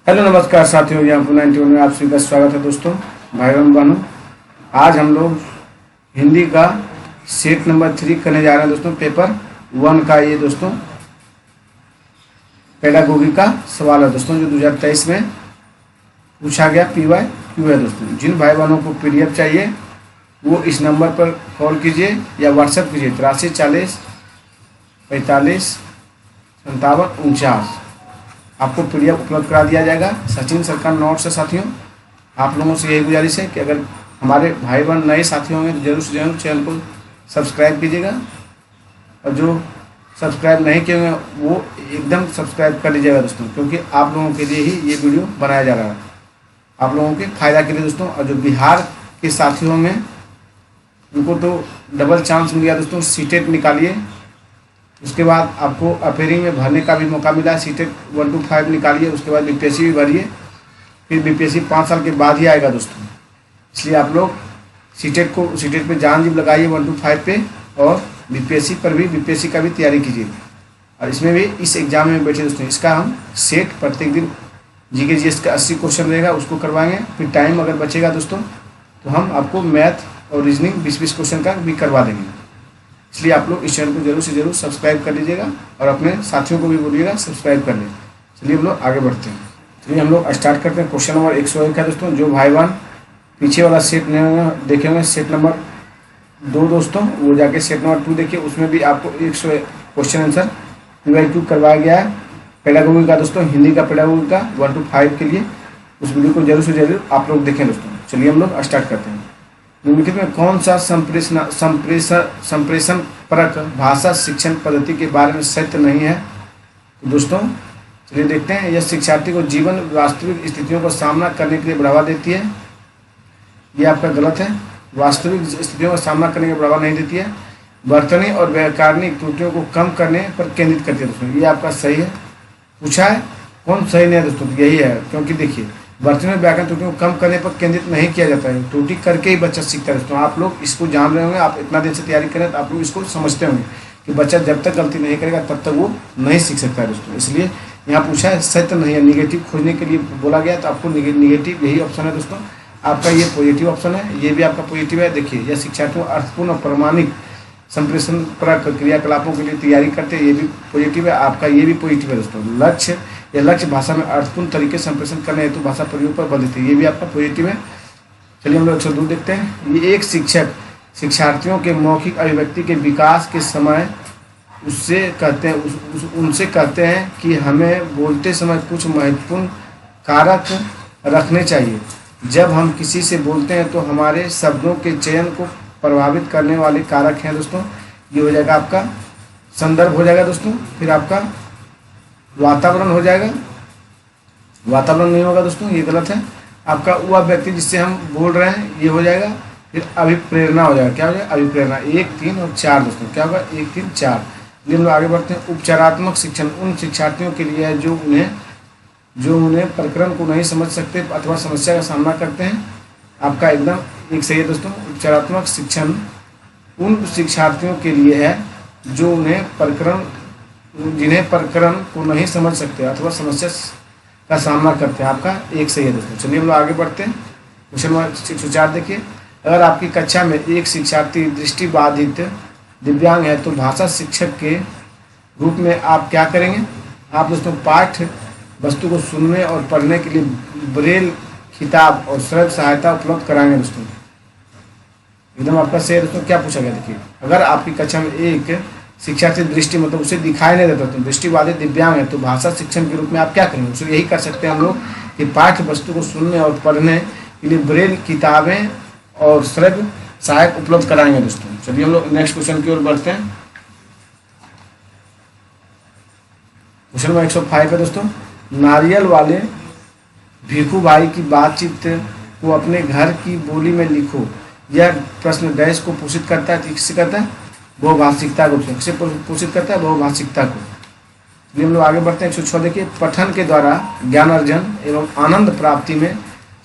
Hello नमस्कार साथियों, यहाँ पर 91 में आप सभी का स्वागत है दोस्तों, भाई बहनों। आज हम लोग हिंदी का सेट नंबर 3 करने जा रहे हैं दोस्तों। पेपर 1 का ये दोस्तों पेडागोगी का सवाल है दोस्तों, जो 2023 में पूछा गया PYQ है दोस्तों। जिन भाई बहनों को PDF चाहिए वो इस नंबर पर कॉल कीजिए या व्हाट्सएप कीजिए 83 40 45 57 49। आपको PDF उपलब्ध करा दिया जाएगा। सचिन सरकार नोट्स है साथियों। आप लोगों से यही गुजारिश है कि अगर हमारे भाई बहन नए साथी होंगे तो जरूर से जरूर चैनल को सब्सक्राइब कीजिएगा, और जो सब्सक्राइब नहीं किए होंगे वो एकदम सब्सक्राइब कर लीजिएगा दोस्तों, क्योंकि आप लोगों के लिए ही ये वीडियो बनाया जा रहा है, आप लोगों के फायदा के लिए दोस्तों। और जो बिहार के साथी होंगे उनको तो डबल चांस मिल गया दोस्तों। सीटेट निकालिए, उसके बाद आपको अपेयरिंग में भरने का भी मौका मिला है। सीटेट 1 to 5 निकालिए, उसके बाद BPSC भी भरिए। फिर BPSC 5 साल के बाद ही आएगा दोस्तों, इसलिए आप लोग सीटेट पे जान जीव लगाइए 1 to 5 पे, और BPSC का भी तैयारी कीजिए। और इसमें भी इस एग्जाम में बैठे दोस्तों, इसका हम सेट प्रत्येक दिन GK GS का 80 क्वेश्चन रहेगा, उसको करवाएंगे। फिर टाइम अगर बचेगा दोस्तों तो हम आपको मैथ और रीजनिंग 20-20 क्वेश्चन का भी करवा देंगे। इसलिए आप लोग इस चैनल को जरूर से जरूर सब्सक्राइब कर लीजिएगा, और अपने साथियों को भी बोलिएगा सब्सक्राइब कर लें। चलिए हम लोग आगे बढ़ते हैं। चलिए हम लोग स्टार्ट करते हैं। क्वेश्चन नंबर 101 है दोस्तों। जो भाई बहन पीछे वाला सेट देखे होंगे, सेट नंबर 2 दोस्तों, वो जाके सेट नंबर 2 देखिए। उसमें भी आपको 101 क्वेश्चन आंसर PYQ करवाया गया है पेडागोगी का दोस्तों, हिंदी का पेडागोगी का 1 to 5 के लिए। उस वीडियो को जरूर से जरूर आप लोग देखें दोस्तों। चलिए हम लोग स्टार्ट करते हैं। निम्नलिखित में कौन सा संप्रेषण परक भाषा शिक्षण पद्धति के बारे में सत्य नहीं है? तो दोस्तों चलिए देखते हैं। यह शिक्षार्थी को जीवन वास्तविक स्थितियों का सामना करने के लिए बढ़ावा देती है। ये आपका गलत है। वास्तविक स्थितियों का सामना करने का बढ़ावा नहीं देती है। वर्तनी और व्याकरणिक त्रुटियों को कम करने पर केंद्रित करती है दोस्तों। ये आपका सही है। पूछा है कौन सही नहीं है दोस्तों, यही है। क्योंकि देखिए वर्तनी और व्याकरण त्रुटियों को कम करने पर केंद्रित नहीं किया जाता है, त्रुटि करके ही बच्चा सीखता है दोस्तों। आप लोग इसको जान रहे होंगे, आप इतना दिन से तैयारी करें तो आप लोग इसको समझते होंगे कि बच्चा जब तक गलती नहीं करेगा तब तक वो नहीं सीख सकता है दोस्तों। इसलिए यहाँ पूछा है सत्य नहीं है। निगेटिव खोजने के लिए बोला गया, तो आपको निगेटिव यही ऑप्शन है दोस्तों। आपका ये पॉजिटिव ऑप्शन है, ये भी आपका पॉजिटिव है। देखिए यह शिक्षार्थियों अर्थपूर्ण और प्रमाणिक संप्रेषण परक क्रियाकलापों के लिए तैयारी करते हैं, ये भी पॉजिटिव है। आपका ये भी पॉजिटिव है दोस्तों। लक्ष्य भाषा में अर्थपूर्ण तरीके से संप्रेषण करने हेतु भाषा प्रयोग पर बल देती है, ये भी आपका पॉजिटिव है। चलिए हम लोग 102 देखते हैं। ये एक शिक्षक शिक्षार्थियों के मौखिक अभिव्यक्ति के विकास के समय उनसे कहते हैं कि हमें बोलते समय कुछ महत्वपूर्ण कारक रखने चाहिए। जब हम किसी से बोलते हैं तो हमारे शब्दों के चयन को प्रभावित करने वाले कारक हैं दोस्तों। ये हो जाएगा आपका संदर्भ हो जाएगा दोस्तों। फिर आपका वातावरण हो जाएगा, वातावरण नहीं होगा दोस्तों, ये गलत है। आपका वह व्यक्ति जिससे हम बोल रहे हैं, ये हो जाएगा। फिर अभिप्रेरणा हो जाएगा। क्या हो जाएगा? अभिप्रेरणा। 1, 3 और 4 दोस्तों। क्या होगा? 1, 3, 4। हम लोग आगे बढ़ते हैं। उपचारात्मक शिक्षण उन शिक्षार्थियों के लिए है जो उन्हें प्रकरण को नहीं समझ सकते अथवा समस्या का सामना करते हैं। आपका एकदम एक सही है दोस्तों। उपचारात्मक शिक्षण उन शिक्षार्थियों के लिए है जो जिन्हें प्रकरण को नहीं समझ सकते अथवा समस्या का सामना करते हैं। आपका एक सही है दोस्तों। चलिए हम लोग आगे बढ़ते हैं। क्वेश्चन नंबर 104 देखिए। अगर आपकी कक्षा में एक शिक्षार्थी दृष्टिबाधित दिव्यांग है तो भाषा शिक्षक के रूप में आप क्या करेंगे? आप दोस्तों पाठ्य वस्तु को सुनने और पढ़ने के लिए ब्रेल किताब और श्रव्य सहायता उपलब्ध कराएंगे दोस्तों। एकदम आपका सही है दोस्तों। क्या पूछा गया देखिए। अगर आपकी कक्षा में एक शिक्षार्थी दृष्टि मतलब उसे दिखाई नहीं देता तो दृष्टिबाधित दिव्यांग है तो भाषा शिक्षण के रूप में आप क्या करेंगे? उसे यही कर सकते हैं हम लोग कि पाठ्य वस्तु को सुनने और पढ़ने के लिए ब्रेल किताबें और श्रव्य सहायक उपलब्ध कराएंगे दोस्तों। चलिए हम लोग नेक्स्ट क्वेश्चन की ओर बढ़ते हैं। क्वेश्चन नंबर 105 है दोस्तों। नारियल वाले भिखू भाई की बातचीत को अपने घर की बोली में लिखो। यह प्रश्न डैश को पोषित करता है, किससे करता है? बहुभाषिकता को। किससे पोषित करता है? बहुभाषिकता को। चलिए हम लोग आगे बढ़ते हैं। 106 देखिए। पठन के द्वारा ज्ञान अर्जन एवं आनंद प्राप्ति में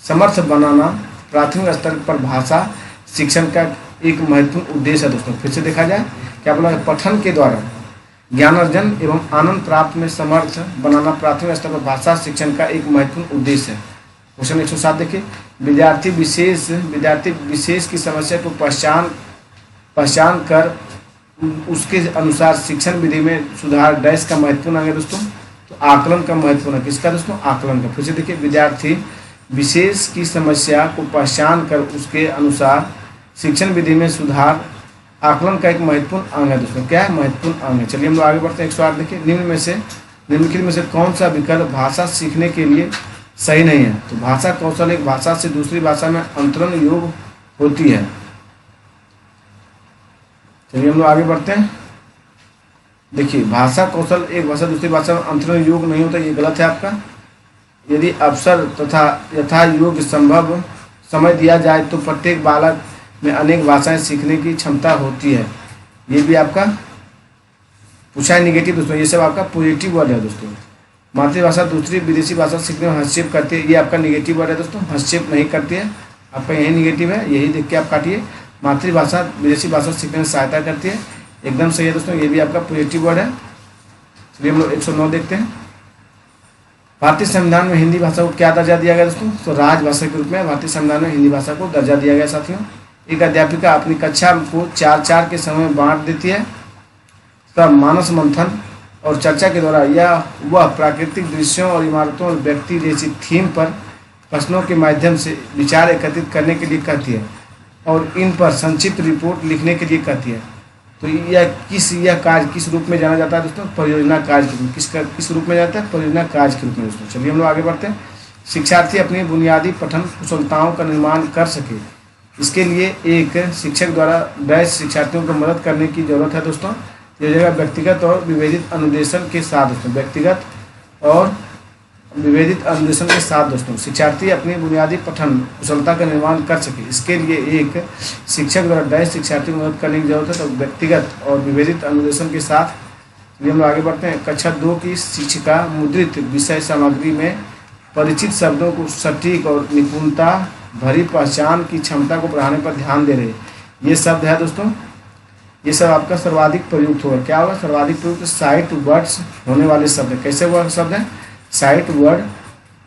समर्थ बनाना प्राथमिक स्तर पर भाषा शिक्षण का एक महत्वपूर्ण उद्देश्य है दोस्तों। फिर से देखा जाए क्या बोला? पठन के द्वारा ज्ञान अर्जन एवं आनंद प्राप्त में समर्थ बनाना प्राथमिक स्तर पर भाषा शिक्षण का एक महत्वपूर्ण उद्देश्य है। क्वेश्चन 107 देखिए, विद्यार्थी विशेष की समस्या को पहचान कर उसके अनुसार शिक्षण विधि में सुधार डैश का महत्वपूर्ण अंग है दोस्तों। तो आकलन का महत्वपूर्ण है, किसका दोस्तों? आकलन का। फिर से देखिए, विद्यार्थी विशेष की समस्या को पहचान कर उसके अनुसार शिक्षण विधि में सुधार आकलन का एक महत्वपूर्ण अंग है दोस्तों। क्या है? महत्वपूर्ण अंग है। चलिए हम लोग आगे बढ़ते हैं। 108 देखिए, निम्नलिखित में से कौन सा विकल्प भाषा सीखने के लिए सही नहीं है? तो भाषा कौशल एक भाषा से दूसरी भाषा में अंतरण योग होती है। चलिए हम लोग आगे बढ़ते हैं। देखिए, भाषा कौशल एक भाषा दूसरी भाषा में अंतरण योग नहीं होता, ये गलत है आपका। यदि अवसर तथा यथा योग्य संभव समय दिया जाए तो प्रत्येक बालक में अनेक भाषाएं सीखने की क्षमता होती है। ये भी आपका पूछा है निगेटिव दोस्तों, ये सब आपका पॉजिटिव वर्ड है दोस्तों। मातृभाषा दूसरी विदेशी भाषा सीखने में हस्तक्षेप करती है, ये आपका निगेटिव वर्ड है दोस्तों, हस्तक्षेप नहीं करती है, आपका यही निगेटिव है, यही देख के आप काटिए। मातृभाषा विदेशी भाषा सीखने में सहायता करती है, एकदम सही है दोस्तों, ये भी आपका पॉजिटिव वर्ड है। चलिए हम लोग 109 देखते हैं। भारतीय संविधान में हिंदी भाषा को क्या दर्जा दिया गया दोस्तों? तो राजभाषा के रूप में भारतीय संविधान में हिंदी भाषा को दर्जा दिया गया साथियों। एक अध्यापिका अपनी कक्षा को 4-4 के समय में बांट देती है, तब मानस मंथन और चर्चा के द्वारा यह वह प्राकृतिक दृश्यों और इमारतों और व्यक्ति जैसी थीम पर प्रश्नों के माध्यम से विचार एकत्रित करने के लिए कहती है और इन पर संक्षिप्त रिपोर्ट लिखने के लिए कहती है। तो यह कार्य किस रूप में जाना जाता है दोस्तों? परियोजना कार्य के रूप में। किस रूप में जाता है? परियोजना कार्य के रूप में दोस्तों। चलिए हम लोग आगे बढ़ते हैं। शिक्षार्थी अपनी बुनियादी पठन कुशलताओं का निर्माण कर सके, इसके लिए एक शिक्षक द्वारा डैश शिक्षार्थियों को मदद करने की जरूरत है दोस्तों। यह जगह व्यक्तिगत और विभेदित अनुदेशन के साथ दोस्तों, व्यक्तिगत और विभेदित अनुदेशन के साथ दोस्तों शिक्षार्थी अपनी बुनियादी पठन कुशलता का निर्माण कर सके, इसके लिए एक शिक्षक द्वारा डैश शिक्षार्थी को मदद करने की जरूरत है। तो व्यक्तिगत और विभेदित अनुदेशन के साथ। हम आगे बढ़ते हैं। कक्षा 2 की शिक्षिका मुद्रित विषय सामग्री में परिचित शब्दों को सटीक और निपुणता भरी पहचान की क्षमता को बढ़ाने पर ध्यान दे रहे। ये शब्द है दोस्तों, ये सब आपका सर्वाधिक प्रयुक्त होगा। क्या होगा? सर्वाधिक प्रयुक्त साइट वर्ड्स होने वाले शब्द है। कैसे वह शब्द है? साइट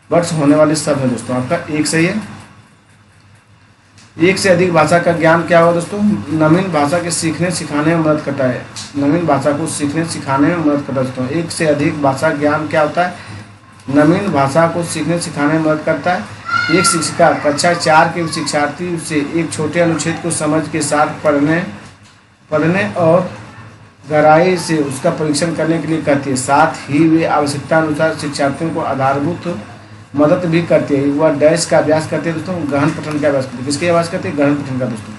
वर्ड्स होने वाले शब्द है दोस्तों। आपका एक सही है। एक से अधिक भाषा का ज्ञान क्या होगा दोस्तों? नवीन भाषा के सीखने सिखाने में मदद करता है। नवीन भाषा को सीखने सिखाने में मदद करता है दोस्तों। एक से अधिक भाषा ज्ञान क्या होता है? नवीन भाषा को सीखने सिखाने में मदद करता है। एक शिक्षिका कक्षा 4 के शिक्षार्थी से एक छोटे अनुच्छेद को समझ के साथ पढ़ने और गहराई से उसका परीक्षण करने के लिए कहती है। साथ ही वे आवश्यकता अनुसार शिक्षार्थियों को आधारभूत मदद भी करती है। वह डैश का अभ्यास करते हैं दोस्तों, गहन पठन का अभ्यास करते हैं। किसके अभ्यास करते हैं? गहन पठन का दोस्तों।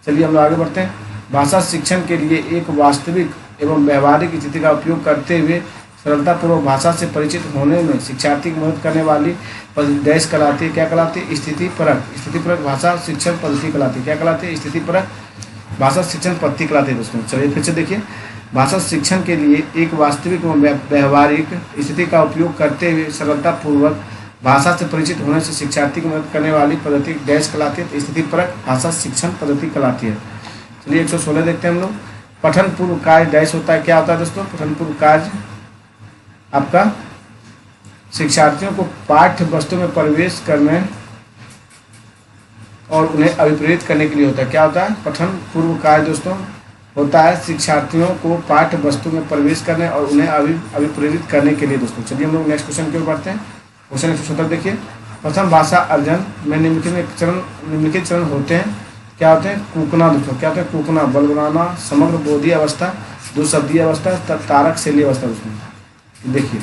चलिए हम लोग आगे बढ़ते हैं। भाषा शिक्षण के लिए एक वास्तविक एवं व्यवहारिक स्थिति का उपयोग करते हुए सरलतापूर्वक भाषा से परिचित होने में शिक्षार्थी की मदद करने वाली डैश कहलाती है। क्या कहलाती है? स्थितिपरक भाषा शिक्षण पद्धति कहलाती है। क्या कहलाती है? स्थितिपरक भाषा शिक्षण पद्धति कहलाती है दोस्तों। चलिए फिर से देखिए। भाषा शिक्षण के लिए एक वास्तविक एवं व्यवहारिक स्थिति का उपयोग करते हुए सरलतापूर्वक भाषा से परिचित होने से शिक्षार्थी की मदद करने वाली पद्धति डैश कहलाती है। स्थितिपरक भाषा शिक्षण पद्धति कहलाती है। चलिए 116 देखते हैं हम लोग। पठन पूर्व कार्य डैश होता है। क्या होता है दोस्तों? पठन पूर्व कार्य आपका शिक्षार्थियों को पाठ्य वस्तु में प्रवेश करने और उन्हें अभिप्रेरित करने के लिए होता है। क्या होता है? पठन पूर्व कार्य दोस्तों होता है शिक्षार्थियों को पाठ्य वस्तु में प्रवेश करने और उन्हें अभिप्रेरित करने के लिए दोस्तों। चलिए हम लोग नेक्स्ट क्वेश्चन की ओर बढ़ते हैं। क्वेश्चन 117 देखिए। प्रथम भाषा अर्जन में निम्नलिखित चरण होते हैं। क्या होते हैं? कूकना दोस्तों। क्या होते हैं? कूकना, बल बनाना, समग्र बोधि अवस्था, दो शब्दीय अवस्था, तारक शैली अवस्था दोस्तों। देखिए,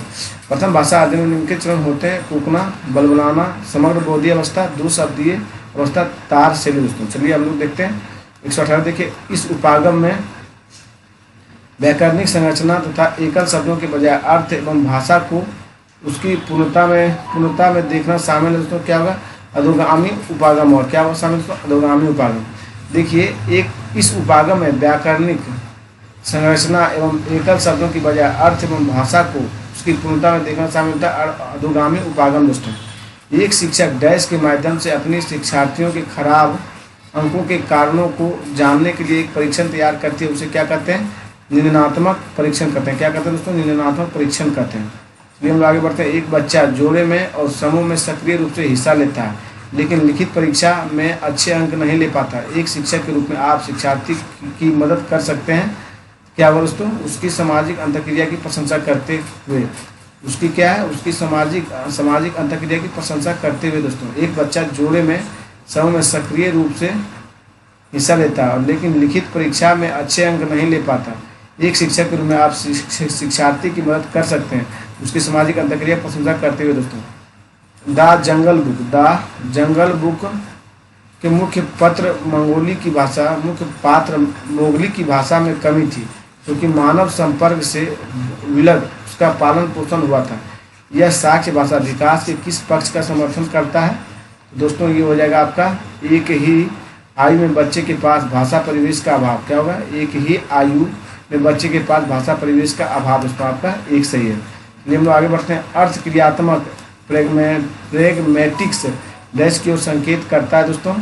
प्रथम भाषा अर्जन में निम्नलिखित चरण होते हैं। कूकना, बल बनाना, समग्र बोधि अवस्था, दो शब्दीय अवस्था, तार शैली दोस्तों। चलिए हम लोग देखते हैं 118 देखिए। इस उपागम में व्याकरणिक संरचना तथा एकल शब्दों के बजाय अर्थ एवं भाषा को उसकी पूर्णता में देखना शामिल है दोस्तों। क्या होगा? अधोगामी उपागम। और क्या होगा शामिल दोस्तों? अधोगामी उपागम। देखिए, इस उपागम में व्याकरणिक संरचना एवं एकल शब्दों की बजाय अर्थ एवं भाषा को उसकी पूर्णता में देखना शामिल होता है अधोगामी उपागम दोस्तों। एक शिक्षक डैश के माध्यम से अपने शिक्षार्थियों के खराब अंकों के कारणों को जानने के लिए एक परीक्षण तैयार करती है। उसे क्या कहते हैं? नियंत्रणात्मक परीक्षण करते हैं। क्या करते हैं दोस्तों? नियंत्रणात्मक परीक्षण करते हैं। चलिए हम लोग आगे बढ़ते हैं। एक बच्चा जोड़े में और समूह में सक्रिय रूप से हिस्सा लेता है लेकिन लिखित परीक्षा में अच्छे अंक नहीं ले पाता। एक शिक्षक के रूप में आप शिक्षार्थी की मदद कर सकते हैं। क्या होगा दोस्तों? उसकी सामाजिक अंतःक्रिया की प्रशंसा करते हुए, उसकी क्या है? उसकी सामाजिक अंतःक्रिया की प्रशंसा करते हुए दोस्तों, एक बच्चा जोड़े में समूह में सक्रिय रूप से हिस्सा लेता है लेकिन लिखित परीक्षा में अच्छे अंक नहीं ले पाता। एक शिक्षक के रूप में आप शिक्षार्थी की मदद कर सकते हैं, उसकी सामाजिक अंतःक्रिया की प्रशंसा करते हुए दोस्तों। द जंगल बुक के मुख्य पात्र मोगली की भाषा में कमी थी क्योंकि मानव संपर्क से विलग उसका पालन पोषण हुआ था। यह साक्ष्य भाषा विकास के किस पक्ष का समर्थन करता है? दोस्तों ये हो जाएगा आपका एक ही आयु में बच्चे के पास भाषा परिवेश का अभाव। क्या होगा? एक ही आयु में बच्चे के पास भाषा परिवेश का अभाव दोस्तों आपका एक सही है। चलिए हम लोग आगे बढ़ते हैं। अर्थ क्रियात्मक प्रेगमेटिक्स देश की ओर संकेत करता है दोस्तों।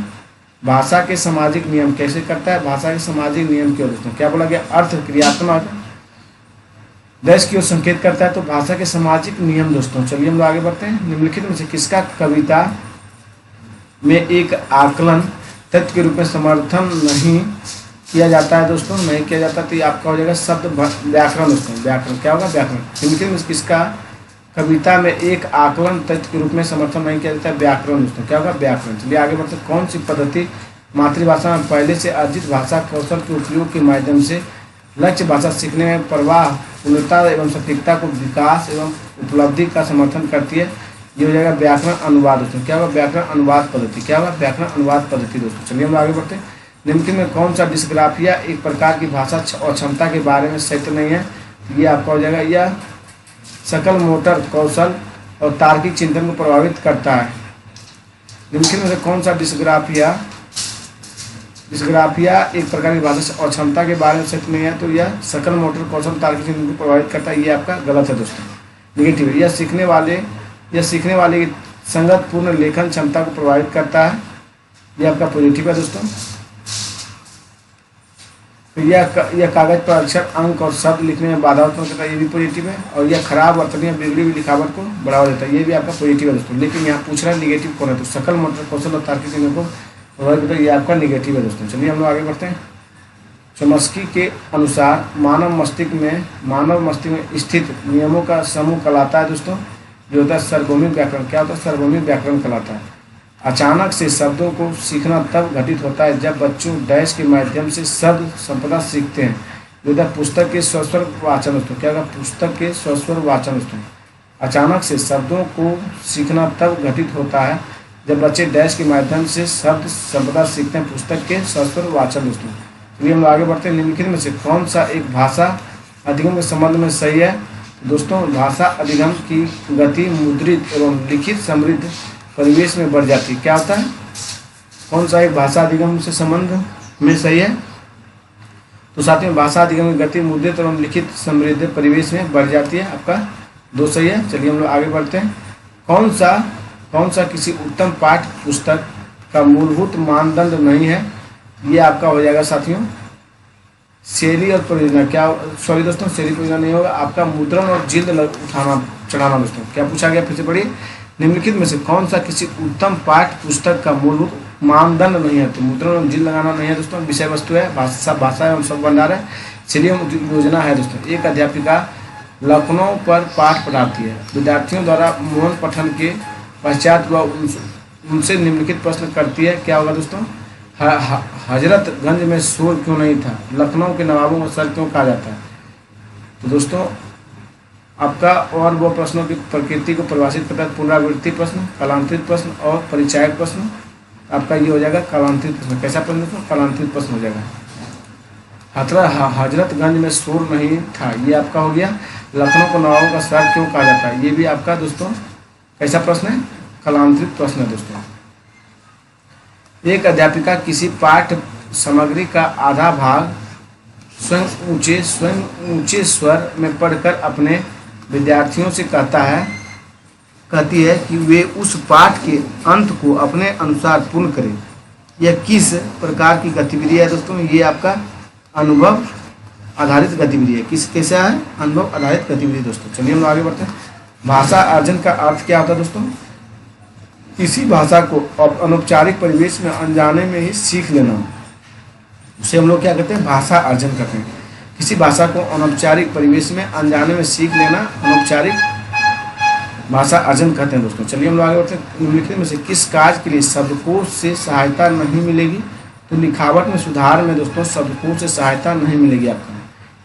भाषा के सामाजिक नियम कैसे करता है? भाषा के सामाजिक नियम की ओर दोस्तों। क्या बोला गया? अर्थ क्रियात्मक देश की ओर संकेत करता है तो भाषा के सामाजिक नियम दोस्तों। चलिए हम लोग आगे बढ़ते हैं। निम्नलिखित में से किसका कविता में एक आकलन तथ्य के रूप में समर्थन नहीं किया जाता है दोस्तों? नहीं किया जाता तो ये आपका हो जाएगा शब्द व्याकरण दोस्तों। व्याकरण क्या होगा? व्याकरण। निम्नलिखित में किसका कविता में एक आकलन तथ्य के रूप में समर्थन नहीं किया जाता है? व्याकरण दोस्तों। क्या होगा? व्याकरण। चलिए आगे बढ़ते हैं। कौन सी पद्धति मातृभाषा में पहले से अर्जित भाषा कौशल के उपयोग के माध्यम से लक्ष्य भाषा सीखने में प्रवाह, पूर्णता एवं सटीकता को विकास एवं उपलब्धि का समर्थन करती है? ये हो जाएगा व्याकरण अनुवाद दोस्तों। क्या होगा? व्याकरण अनुवाद पद्धति। क्या होगा? व्याकरण अनुवाद पद्धति दोस्तों। चलिए हम आगे बढ़ते हैं। निम्नलिखित में कौन सा डिस्ग्राफिया एक प्रकार की भाषा और क्षमता के बारे में सत्य नहीं है? ये आपका हो जाएगा यह सकल मोटर कौशल और तार्किक चिंतन को प्रभावित करता है। निम्नलिखित में से कौन सा डिस्ग्राफिया एक प्रकार की भाषा और क्षमता के बारे में सत्य नहीं है? तो यह सकल मोटर कौशल तार्किक चिंतन को प्रभावित करता है। ये आपका गलत है दोस्तों, नेगेटिव। यह सीखने वाले की संगत पूर्ण लेखन क्षमता को प्रभावित करता है। यह आपका पॉजिटिव है दोस्तों। तो यह कागज पर अक्षर, अंक और शब्द लिखने में बाधा उत्पन्न करता है। ये भी पॉजिटिव है। और यह खराब वर्तनी या बिगड़ी हुई लिखावट को बढ़ावा देता है। ये भी आपका पॉजिटिव है दोस्तों। लेकिन यहाँ पूछ रहा है निगेटिव कौन है? तो सकल मोटर कौशल और तार्किक चिंतन को प्रभावित करता है। ये आपका निगेटिव है दोस्तों। चलिए हम लोग आगे बढ़ते हैं। चॉम्स्की के अनुसार मानव मस्तिष्क में स्थित नियमों का समूह कहलाता है दोस्तों, जो होता है सार्वभौमिक व्याकरण। क्या होता है? सार्वभौमिक व्याकरण कहलाता है। अचानक से शब्दों को सीखना तब घटित होता है जब बच्चों डैश के माध्यम से शब्द संपदा सीखते हैं, जो होता है पुस्तक के स्वस्वर वाचन दोस्तों। क्या होगा? पुस्तक के स्वस्वर वाचन दोस्तों। अचानक से शब्दों को सीखना तब घटित होता है जब बच्चे डैश के माध्यम से शब्द संपदा सीखते हैं, पुस्तक के स्वस्वर वाचन दोस्तों। चलिए हम आगे बढ़ते हैं। निम्नलिखित में से कौन सा एक भाषा अधिगम के संबंध में सही है? दोस्तों भाषा अधिगम की गति मुद्रित एवं लिखित समृद्ध परिवेश में बढ़ जाती है। क्या होता है? कौन सा एक भाषा अधिगम से संबंध में सही है? तो साथ में भाषा अधिगम की गति मुद्रित एवं लिखित समृद्ध परिवेश में बढ़ जाती है। आपका 2 सही है। चलिए हम लोग आगे बढ़ते हैं। कौन सा किसी उत्तम पाठ्य पुस्तक का मूलभूत मानदंड नहीं है? ये आपका हो जाएगा साथियों शैली और परियोजना। क्या सॉरी दोस्तों, शैली परियोजना नहीं होगा आपका, मुद्रण और जिल्द उठाना चढ़ाना दोस्तों। क्या पूछा गया? फिर से पढ़िए। निम्नलिखित में से कौन सा किसी उत्तम पाठ्य पुस्तक का मूलभूत मानदंड नहीं है? तो मुद्रण और जिल्द लगाना नहीं है दोस्तों। विषय वस्तु है, भाषा एवं शब्द भंडार है, शैली एवं योजना है दोस्तों। एक अध्यापिका लखनऊ पर पाठ पढ़ाती है। विद्यार्थियों द्वारा मौन पठन के पश्चात वह उनसे निम्नलिखित प्रश्न करती है। क्या होगा दोस्तों? हजरतगंज में शोर क्यों नहीं था? लखनऊ के नवाबों का सर क्यों कहा जाता है? तो दोस्तों आपका और वो प्रश्नों की प्रकृति को परिभाषित करता है। पुनरावृत्ति प्रश्न, कालांतरित प्रश्न और परिचायक प्रश्न। आपका ये हो जाएगा कालांतरित प्रश्न। कैसा प्रश्न दोस्तों? कालांतरित प्रश्न हो जाएगा। हजरतगंज में शोर नहीं था, ये आपका हो गया। लखनऊ को नवाबों का सर क्यों कहा जाता है? ये भी आपका दोस्तों कैसा प्रश्न है? कालांतरित प्रश्न है दोस्तों। एक अध्यापिका किसी पाठ्य सामग्री का आधा भाग स्वयं ऊंचे स्वर में पढ़कर अपने विद्यार्थियों से कहती है कि वे उस पाठ के अंत को अपने अनुसार पूर्ण करें। यह किस प्रकार की गतिविधि है दोस्तों? ये आपका आधारित गतिविधि है। किस कैसा है? अनुभव आधारित गतिविधि दोस्तों। चलिए हम लोग आगे बढ़ते हैं। भाषा अर्जन का अर्थ क्या होता है दोस्तों? किसी भाषा को अनौपचारिक परिवेश में अनजाने में ही सीख लेना, उसे हम लोग क्या कहते हैं? भाषा अर्जन करते हैं। किसी भाषा को अनौपचारिक परिवेश में अनजाने में सीख लेना अनौपचारिक भाषा अर्जन कहते हैं दोस्तों। चलिए हम लोग आगे बढ़ते हैं। निम्नलिखित में से किस कार्य के लिए शब्दकोश से सहायता नहीं मिलेगी? तो लिखावट में सुधार में दोस्तों शब्दकोश से सहायता नहीं मिलेगी आपको,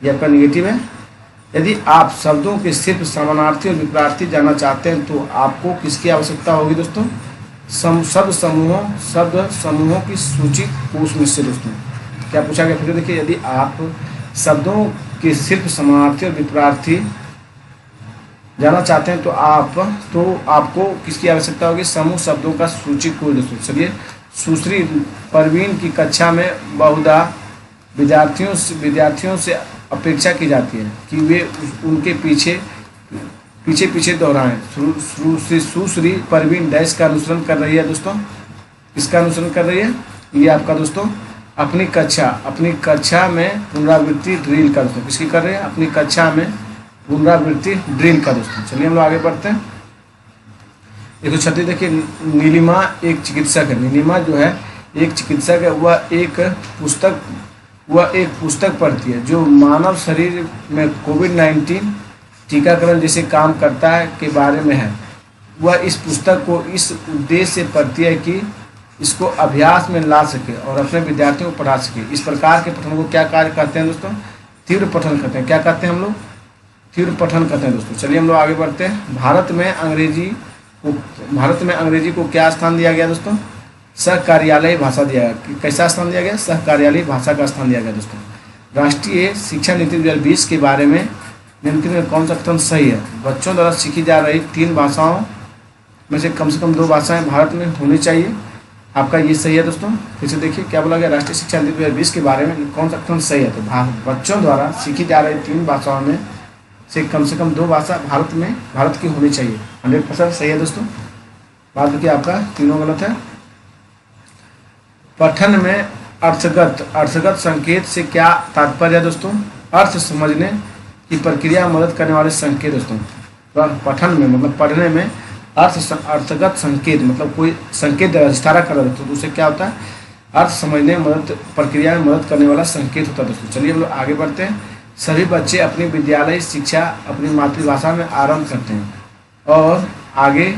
ये आपका निगेटिव है। यदि आप शब्दों के सिर्फ समानार्थी और विपरीत जानना चाहते हैं तो आपको किसकी आवश्यकता होगी दोस्तों? शब्द समूहों की सूची कोश में से दोस्तों। क्या पूछा गया? फिर देखिए, यदि आप शब्दों के सिर्फ समानार्थी और विपरीत जानना चाहते हैं तो आपको किसकी आवश्यकता होगी? समूह शब्दों का सूची कोश दोस्तों। चलिए, सुश्री परवीन की कक्षा में बहुधा विद्यार्थियों से अपेक्षा की जाती है कि वे उनके पीछे दोहराएं। सुश्री परवीन डैश का अनुसरण कर रही है दोस्तों। किसका अनुसरण कर रही है? ये आपका दोस्तों अपनी कक्षा में पुनरावृत्ति ड्रिल का दोस्तों। किसकी कर रहे हैं? अपनी कक्षा में पुनरावृत्ति ड्रिल का दोस्तों। चलिए हम लोग आगे बढ़ते हैं। 136 देखिए, नीलिमा एक चिकित्सक है। नीलिमा जो है एक चिकित्सक है। वह एक पुस्तक पढ़ती है जो मानव शरीर में कोविड-19 टीकाकरण जैसे काम करता है के बारे में है। वह इस पुस्तक को इस उद्देश्य से पढ़ती है कि इसको अभ्यास में ला सके और अपने विद्यार्थियों को पढ़ा सके। इस प्रकार के पठन को क्या कार्य कहते हैं दोस्तों? तीव्र पठन कहते हैं। क्या कहते हैं हम लोग? तीव्र पठन कहते हैं दोस्तों। चलिए हम लोग आगे बढ़ते हैं। भारत में अंग्रेजी को क्या स्थान दिया गया दोस्तों? सहकार्यालयी भाषा दिया गया। कैसा स्थान दिया गया? सहकार्यालयी भाषा का स्थान दिया गया दोस्तों। राष्ट्रीय शिक्षा नीति 2020 के बारे में निम्नलिखित में कौन सा कथन सही है? बच्चों द्वारा सीखी जा रही 3 भाषाओं में से कम 2 भाषाएं भारत में होनी चाहिए। आपका ये सही है दोस्तों। फिर से देखिए क्या बोला गया? राष्ट्रीय शिक्षा नीति 2020 के बारे में कौन सा कथन सही है? तो बच्चों द्वारा सीखी जा रही 3 भाषाओं में से कम 2 भाषा भारत की होनी चाहिए। 100% सही है दोस्तों। बात देखिए, आपका तीनों गलत है। पठन में अर्थगत संकेत से क्या तात्पर्य है दोस्तों? अर्थ समझने की प्रक्रिया में मदद करने वाले संकेत दोस्तों। पठन में मतलब पढ़ने में अर्थगत संकेत मतलब कोई संकेत इशारा कर रहा है तो उसे क्या होता है? अर्थ समझने में प्रक्रिया में मदद करने वाला संकेत होता है दोस्तों। चलिए हम लोग आगे बढ़ते हैं। सभी बच्चे अपनी विद्यालय शिक्षा अपनी मातृभाषा में आरंभ करते हैं और आगे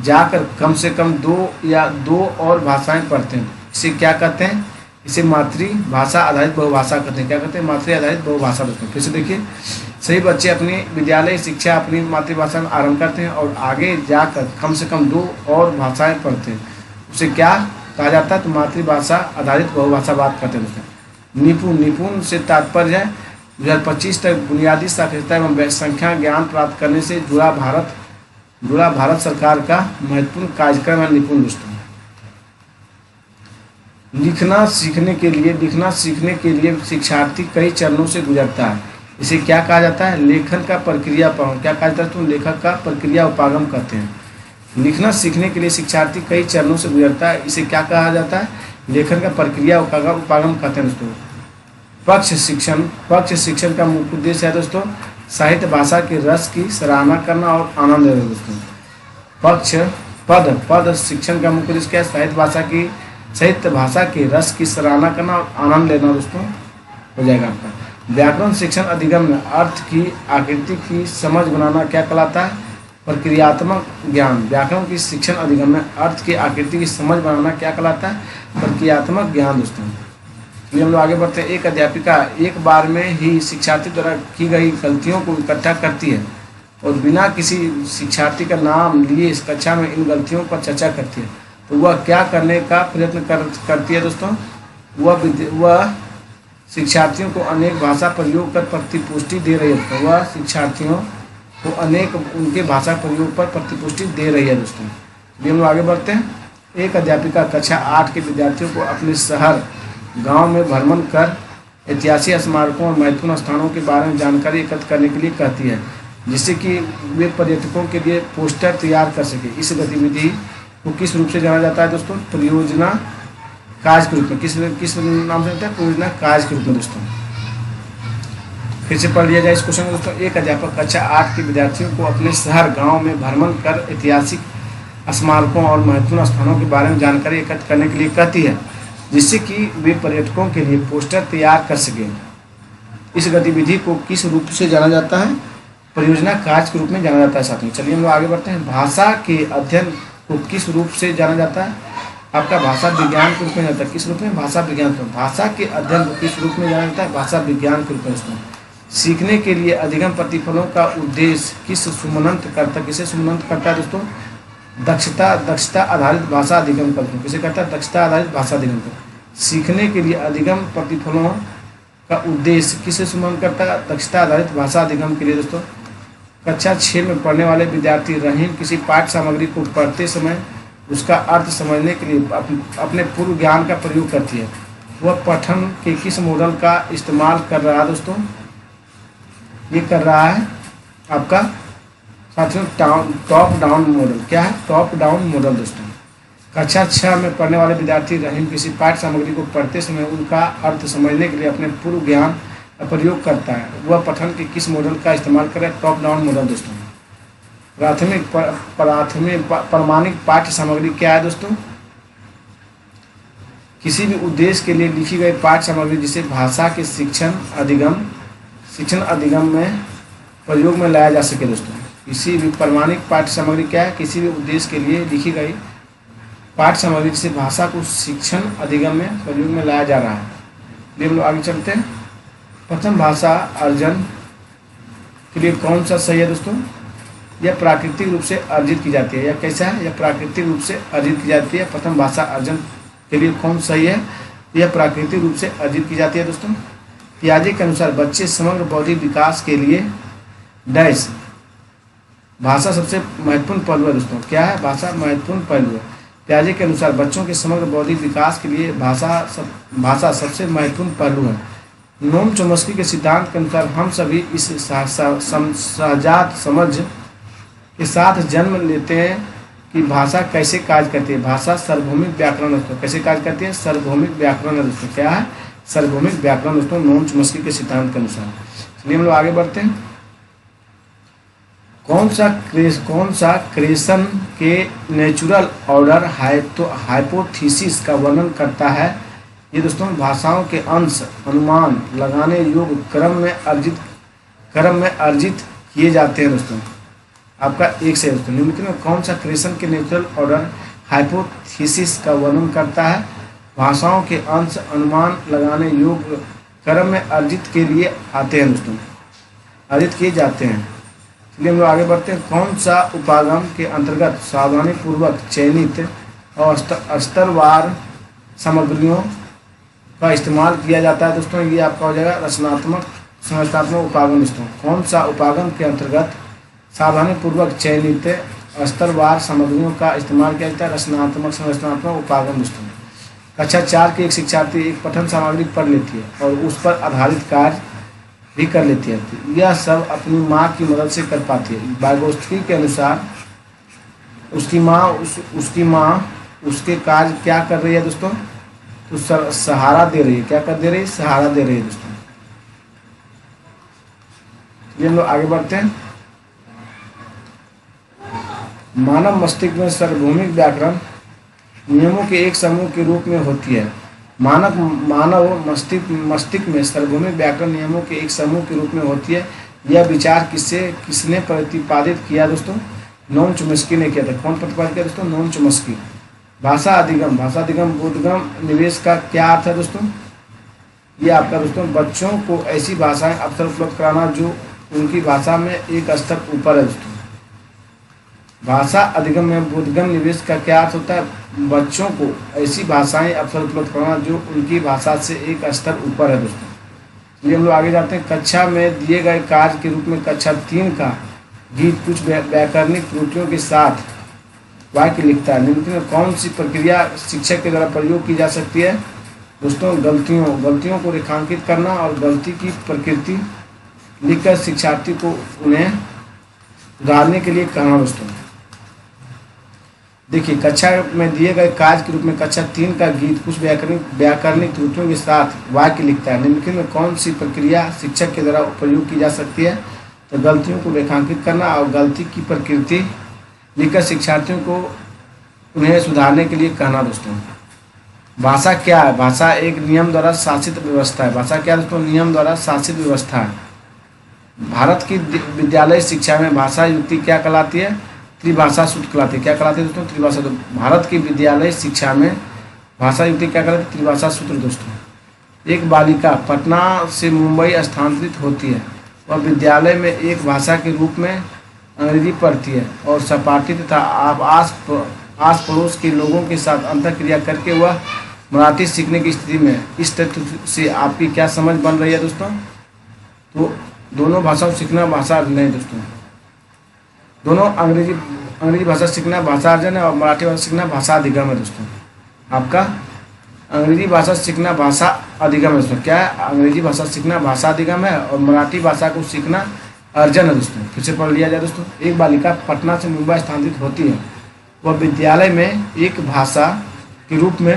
जाकर कम से कम 2 और भाषाएं पढ़ते हैं। इसे क्या कहते हैं? इसे मातृभाषा आधारित बहुभाषा कहते हैं। क्या कहते हैं? मातृ आधारित बहुभाषा दोस्तों। फिर से देखिए, सभी बच्चे अपनी विद्यालय शिक्षा अपनी मातृभाषा में आरंभ करते हैं और आगे जाकर कम से कम 2 और भाषाएं पढ़ते हैं। उसे क्या कहा जाता है? तो मातृभाषा आधारित बहुभाषा बात करते हैं दोस्तों। निपुण से तात्पर्य है 2025 तक बुनियादी साक्षरता एवं संख्या ज्ञान प्राप्त करने से जुड़ा भारत सरकार का महत्वपूर्ण कार्यक्रम है निपुण दोस्तों। लिखना सीखने के लिए शिक्षार्थी कई चरणों से गुजरता है। इसे क्या कहा जाता है? लेखन का प्रक्रिया उपागम। क्या कहा जाता है? तो लेखक का प्रक्रिया उपागम कहते हैं। लिखना सीखने के लिए शिक्षार्थी कई चरणों से गुजरता है। इसे क्या कहा जाता है? लेखन का प्रक्रिया उपागम कहते हैं दोस्तों। पक्ष शिक्षण का मुख्य उद्देश्य है दोस्तों साहित्य भाषा के रस की सराहना करना और आनंद लेना दोस्तों। पद शिक्षण का मुख्य उद्देश्य क्या है? साहित्य भाषा के रस की सराहना करना और आनंद लेना दोस्तों हो जाएगा आपका। व्याकरण शिक्षण अधिगम में अर्थ की आकृति की समझ बनाना क्या कहलाता है? प्रक्रियात्मक ज्ञान। व्याकरण की शिक्षण अधिगम में अर्थ की आकृति की समझ बनाना क्या कहलाता है? प्रक्रियात्मक ज्ञान दोस्तों। चलिए हम लोग आगे बढ़ते हैं। एक अध्यापिका एक बार में ही शिक्षार्थी द्वारा की गई गलतियों को इकट्ठा करती है और बिना किसी शिक्षार्थी का नाम लिए इस कक्षा में इन गलतियों पर चर्चा करती है। तो वह क्या करने का प्रयत्न करती है दोस्तों? वह शिक्षार्थियों को अनेक भाषा प्रयोग कर प्रतिपुष्टि दे रही है। वह शिक्षार्थियों को अनेक उनके भाषा प्रयोग पर प्रतिपुष्टि दे रही है दोस्तों। चलिए हम लोग आगे बढ़ते हैं। एक अध्यापिका कक्षा 8 के विद्यार्थियों को अपने शहर गांव में भ्रमण कर ऐतिहासिक स्मारकों और महत्वपूर्ण स्थानों के बारे में जानकारी एकत्र करने के लिए कहती है जिससे कि वे पर्यटकों के लिए पोस्टर तैयार कर सके। इस गतिविधि को किस रूप से जाना जाता है दोस्तों? परियोजना कार्य के रूप में। किस नाम से होता है? परियोजना कार्य के रूप में दोस्तों। फिर से पढ़ लिया जाए इस क्वेश्चन को दोस्तों। एक अध्यापक कक्षा 8 के विद्यार्थियों को अपने शहर गांव में भ्रमण कर ऐतिहासिक स्मारकों और महत्वपूर्ण स्थानों के बारे में जानकारी एकत्र करने के लिए कहती है, जिससे कि वे पर्यटकों के लिए पोस्टर तैयार कर सकें। इस गतिविधि को किस रूप से जाना जाता है? परियोजना कार्य के रूप में जाना जाता है साथियों। चलिए हम लोग आगे बढ़ते हैं। भाषा के अध्ययन को किस रूप से जाना जाता है? आपका भाषा विज्ञान के रूप में जाता है। किस रूप में? भाषा विज्ञान के रूप में। भाषा के अध्ययन को किस रूप में जाना जाता है? भाषा विज्ञान के रूप में दोस्तों। सीखने के लिए अधिगम प्रतिफलों का उद्देश्य किसे सुमनंत करता है दोस्तों? दक्षता आधारित भाषा अधिगम करता है। किसे करता है? दक्षता आधारित भाषा अधिगम करता है। सीखने के लिए अधिगम प्रतिफलों का उद्देश्य किसे सुमन करता है? दक्षता आधारित भाषा अधिगम के लिए दोस्तों। कक्षा 6 में पढ़ने वाले विद्यार्थी रहीन किसी पाठ्य सामग्री को पढ़ते समय उसका अर्थ समझने के लिए अपने पूर्व ज्ञान का प्रयोग करती है। वह पठन के किस मॉडल का इस्तेमाल कर रहा है दोस्तों? ये कर रहा है आपका साथियों टॉप डाउन मॉडल। क्या है? टॉप डाउन मॉडल दोस्तों। कक्षा 6 में पढ़ने वाले विद्यार्थी रहीन किसी पाठ्य सामग्री को पढ़ते समय उनका अर्थ समझने के लिए अपने पूर्व ज्ञान का प्रयोग करता है। वह पठन के किस मॉडल का इस्तेमाल करे? टॉप डाउन मॉडल दोस्तों। प्रामाणिक पाठ्य सामग्री क्या है दोस्तों? किसी भी उद्देश्य के लिए लिखी गई पाठ्य सामग्री जिसे भाषा के शिक्षण अधिगम में प्रयोग में लाया जा सके दोस्तों। किसी भी प्रामाणिक पाठ्य सामग्री क्या है? किसी भी उद्देश्य के लिए लिखी गई पाठ्य सामग्री जिसे भाषा को शिक्षण अधिगम में प्रयोग में लाया जा रहा है। हम लोग आगे चलते हैं। प्रथम भाषा अर्जन के लिए कौन सा सही है दोस्तों? यह प्राकृतिक रूप से अर्जित की जाती है। यह कैसा है? यह प्राकृतिक रूप से अर्जित की जाती है। प्रथम भाषा अर्जन के लिए कौन सही है? यह प्राकृतिक रूप से अर्जित की जाती है दोस्तों। पियाजे के अनुसार बच्चे समग्र बौद्धिक विकास के लिए डैश भाषा सबसे महत्वपूर्ण पहलू है दोस्तों। क्या है? भाषा महत्वपूर्ण पहलू है। पियाजे के अनुसार बच्चों के समग्र बौद्धिक विकास के लिए भाषा सबसे महत्वपूर्ण पहलू है। नोम चोम्स्की के सिद्धांत के अनुसार हम सभी इस सहजात समझ के साथ जन्म लेते हैं कि भाषा कैसे कार्य करती है। भाषा सार्वभौमिक व्याकरण दोस्तों। कैसे कार्य करती है? सार्वभौमिक व्याकरण है दोस्तों। क्या है? सार्वभौमिक व्याकरण दोस्तों, नोम चोम्स्की के सिद्धांत के अनुसार। चलिए हम लोग आगे बढ़ते हैं। कौन सा क्रिएशन के नेचुरल ऑर्डर हाइपोथेसिस का वर्णन करता है? ये दोस्तों भाषाओं के अंश अनुमान लगाने योग्य क्रम में अर्जित किए जाते हैं दोस्तों। आपका एक से दोस्तों निम्नलिखित में कौन सा क्रिएशन के नेचुरल ऑर्डर हाइपोथेसिस का वर्णन करता है? भाषाओं के अंश अनुमान लगाने योग्य क्रम में अर्जित के लिए आते हैं दोस्तों, अर्जित किए जाते हैं। चलिए हम लोग आगे बढ़ते हैं। कौन सा उपागम के अंतर्गत सावधानी पूर्वक चयनित और स्तरवार सामग्रियों का इस्तेमाल किया जाता है दोस्तों? ये आपका हो जाएगा संरचनात्मक उपागम दोस्तों। कौन सा उपागम के अंतर्गत सावधानी पूर्वक चयनित स्तरवार सामग्रियों का इस्तेमाल किया जाता है? संरचनात्मक उपागम दोस्तों। कक्षा 4 के एक शिक्षार्थी एक पठन सामग्री पढ़ लेती है और उस पर आधारित कार्य भी कर लेती है। यह सब अपनी माँ की मदद से कर पाती है। वाइगोत्स्की के अनुसार उसकी माँ उसके कार्य क्या कर रही है दोस्तों? तो सहारा दे रही है। क्या कर दे रही है? सहारा दे रही है दोस्तों। ये हम लोग आगे बढ़ते हैं। मानव मस्तिष्क में सार्वभौमिक व्याकरण नियमों के एक समूह के रूप में होती है। मानव मस्तिष्क में सार्वभौमिक व्याकरण नियमों के एक समूह के रूप में होती है। यह विचार किसने प्रतिपादित किया दोस्तों? नोम चोम्स्की ने किया था। कौन प्रतिपादित किया दोस्तों? नोम चोम्स्की। भाषा अधिगम बोधगम निवेश का क्या अर्थ है दोस्तों? ये आपका दोस्तों बच्चों को ऐसी भाषाएं अवसर उपलब्ध कराना जो उनकी भाषा में एक स्तर ऊपर है दोस्तों। भाषा अधिगम में बोधगम निवेश का क्या अर्थ होता है? बच्चों को ऐसी भाषाएं अवसर उपलब्ध कराना जो उनकी भाषा से एक स्तर ऊपर है दोस्तों। चलिए हम लोग आगे जाते हैं। कक्षा में दिए गए कार्य के रूप में कक्षा 3 का गीत कुछ व्याकरणिक त्रुटियों के साथ वाक्य लिखता है। निम्नलिखित में कौन सी प्रक्रिया शिक्षक के द्वारा प्रयोग की जा सकती है दोस्तों? गलतियों को रेखांकित करना और गलती की प्रकृति लिखकर शिक्षार्थी को उन्हें सुधारने के लिए कहना दोस्तों। देखिए, कक्षा में दिए गए कार्य के रूप में कक्षा 3 का गीत कुछ व्याकरणिक त्रुटियों के साथ वाक्य लिखता है। निम्नलिखित में कौन सी प्रक्रिया शिक्षक के द्वारा प्रयोग की जा सकती है? तो गलतियों को रेखांकित करना और गलती की प्रकृति लिखकर शिक्षार्थियों को उन्हें सुधारने के लिए कहना। दोस्तों, भाषा क्या है? भाषा एक नियम द्वारा शासित व्यवस्था है। भाषा क्या है दोस्तों? नियम द्वारा शासित व्यवस्था है। भारत की विद्यालय शिक्षा में भाषा युक्ति क्या कहलाती है? त्रिभाषा सूत्र कहलाती है। क्या कहलाती है दोस्तों? त्रिभाषा। भारत की विद्यालय शिक्षा में भाषा युक्ति क्या कहलाती है? त्रिभाषा सूत्र। दोस्तों, एक बालिका पटना से मुंबई स्थानांतरित होती है। वह विद्यालय में एक भाषा के रूप में अंग्रेजी पढ़ती है और सहपाठी तथा आस पड़ोस के लोगों के साथ अंतःक्रिया करके वह मराठी सीखने की स्थिति में। इस तथ्य से आपकी क्या समझ बन रही है दोस्तों? तो दोनों भाषाओं सीखना भाषा अर्जन है दोस्तों। दोनों अंग्रेजी भाषा सीखना भाषा अर्जन है और मराठी भाषा सीखना भाषा अधिगम है। दोस्तों, आपका अंग्रेजी भाषा सीखना भाषा अधिगम है। दोस्तों, क्या है? अंग्रेजी भाषा सीखना भाषा अधिगम है और मराठी भाषा को सीखना अर्जन है। दोस्तों, फिर से पढ़ लिया जाए। दोस्तों, एक बालिका पटना से मुंबई स्थानांतरित होती है। वह विद्यालय में एक भाषा के रूप में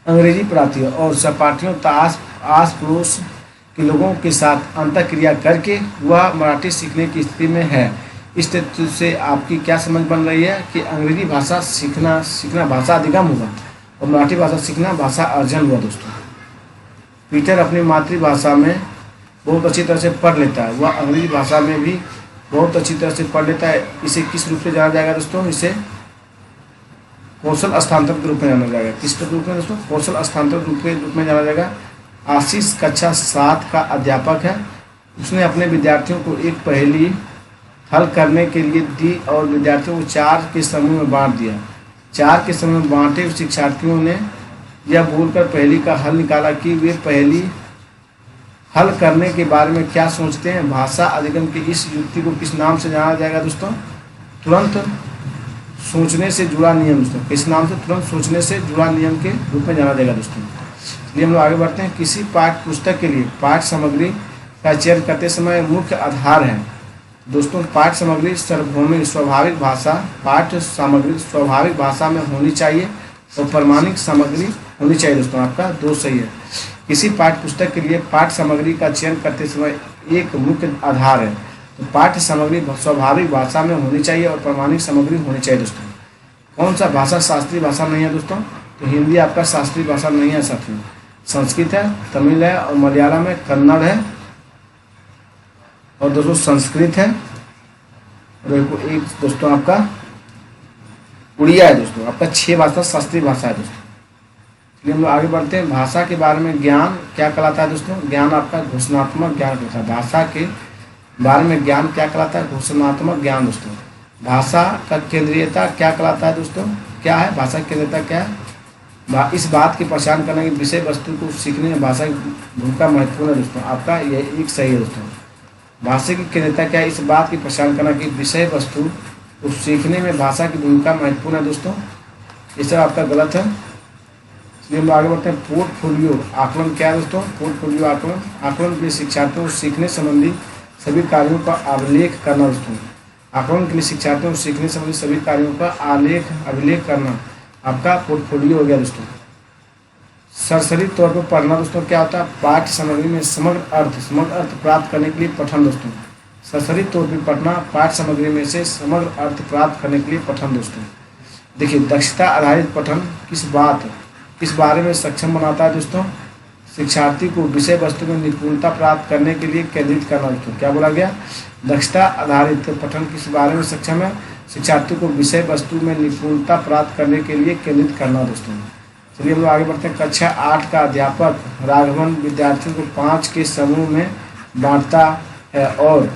अंग्रेजी पढ़ाती है और सहपाठियों तथा आस पड़ोस के लोगों के साथ अंतःक्रिया करके वह मराठी सीखने की स्थिति में है। इस तथ्य से आपकी क्या समझ बन रही है कि अंग्रेजी भाषा सीखना भाषा अधिगम होगा और मराठी भाषा सीखना भाषा अर्जन हुआ। दोस्तों, पीटर अपनी मातृभाषा में बहुत अच्छी तरह से पढ़ लेता है। वह अंग्रेजी भाषा में भी बहुत अच्छी तरह से पढ़ लेता है। इसे किस रूप से जाना जाएगा दोस्तों? इसे कौशल स्थानांतरण के रूप में जाना जाएगा। किस रूप में दोस्तों? कौशल स्थानांतरण के रूप में जाना जाएगा। आशीष कक्षा 7 का अध्यापक है। उसने अपने विद्यार्थियों को एक पहेली हल करने के लिए दी और विद्यार्थियों को 4 के समूह में बांट दिया। 4 के समूह में बांटे शिक्षार्थियों ने यह बोलकर पहेली का हल निकाला कि वे पहेली हल करने के बारे में क्या सोचते हैं। भाषा अधिगम की इस युक्ति को किस नाम से जाना जाएगा दोस्तों? तुरंत सोचने से जुड़ा नियम। दोस्तों, किस नाम से? तुरंत सोचने से जुड़ा नियम के रूप में जाना जाएगा। दोस्तों, चलिए हम लोग आगे बढ़ते हैं। किसी पाठ्य पुस्तक के लिए पाठ्य सामग्री का चयन करते समय मुख्य आधार है। दोस्तों, पाठ्य सामग्री सार्वभौमिक स्वाभाविक भाषा पाठ्य सामग्री स्वाभाविक भाषा में होनी चाहिए और प्रमाणिक सामग्री होनी चाहिए। दोस्तों, आपका दो सही है। किसी पाठ्य पुस्तक के लिए पाठ्य सामग्री का चयन करते समय एक मुख्य आधार है। तो पाठ्य सामग्री स्वाभाविक भाषा में होनी चाहिए और प्रमाणिक सामग्री होनी चाहिए। दोस्तों, कौन सा भाषा शास्त्रीय भाषा नहीं है दोस्तों? तो हिंदी आपका शास्त्रीय भाषा नहीं है साथियों। संस्कृत है, तमिल है और मलयालम है, कन्नड़ है और दोस्तों संस्कृत है और एक दोस्तों आपका उड़िया है। दोस्तों, आपका 6 भाषा शास्त्रीय भाषा है। दोस्तों, चलिए हम लोग आगे बढ़ते हैं। भाषा के बारे में ज्ञान क्या कहलाता है दोस्तों? ज्ञान आपका घोषणात्मक ज्ञान कहलाता है। भाषा के बारे में ज्ञान क्या कहलाता है? घोषणात्मक ज्ञान। दोस्तों, भाषा का केंद्रीयता क्या कहलाता है दोस्तों? क्या है भाषा की केंद्रीयता? क्या है? इस बात की पहचान करना कि विषय वस्तु को सीखने में भाषा की भूमिका महत्वपूर्ण है। दोस्तों, आपका यह एक सही है। दोस्तों, भाषा की केंद्रीयता क्या है? इस बात की पहचान करना कि विषय वस्तु को सीखने में भाषा की भूमिका महत्वपूर्ण है। दोस्तों, ये सब आपका गलत है। इसलिए हम आगे बढ़ते हैं। पोर्टफोलियो आकलन क्या है दोस्तों? पोर्टफोलियो आकलन के लिए शिक्षार्थियों को सीखने संबंधी सभी कार्यों का अभिलेख करना। दोस्तों, आकलन के लिए शिक्षार्थियों को सीखने संबंधी सभी कार्यों का अभिलेख करना आपका पोर्टफोलियो हो गया। दोस्तों, सरसरी तौर पर पढ़ना। दोस्तों, क्या होता है? पाठ्य सामग्री में समग्र अर्थ प्राप्त करने के लिए पठन। दोस्तों, सरसरी तौर पर पढ़ना पाठ्य सामग्री में से समग्र अर्थ प्राप्त करने के लिए पठन। दोस्तों, देखिए, दक्षता आधारित पठन किस बारे में सक्षम बनाता है? दोस्तों, शिक्षार्थी को विषय वस्तु में निपुणता प्राप्त करने के लिए केंद्रित करना। दोस्तों, क्या बोला गया? दक्षता आधारित पठन किस बारे में सक्षम है? शिक्षार्थी को विषय वस्तु में निपुणता प्राप्त करने के लिए केंद्रित करना। दोस्तों, चलिए हम लोग आगे बढ़ते हैं। कक्षा 8 का अध्यापक राघवन विद्यार्थियों को 5 के समूह में बांटता है और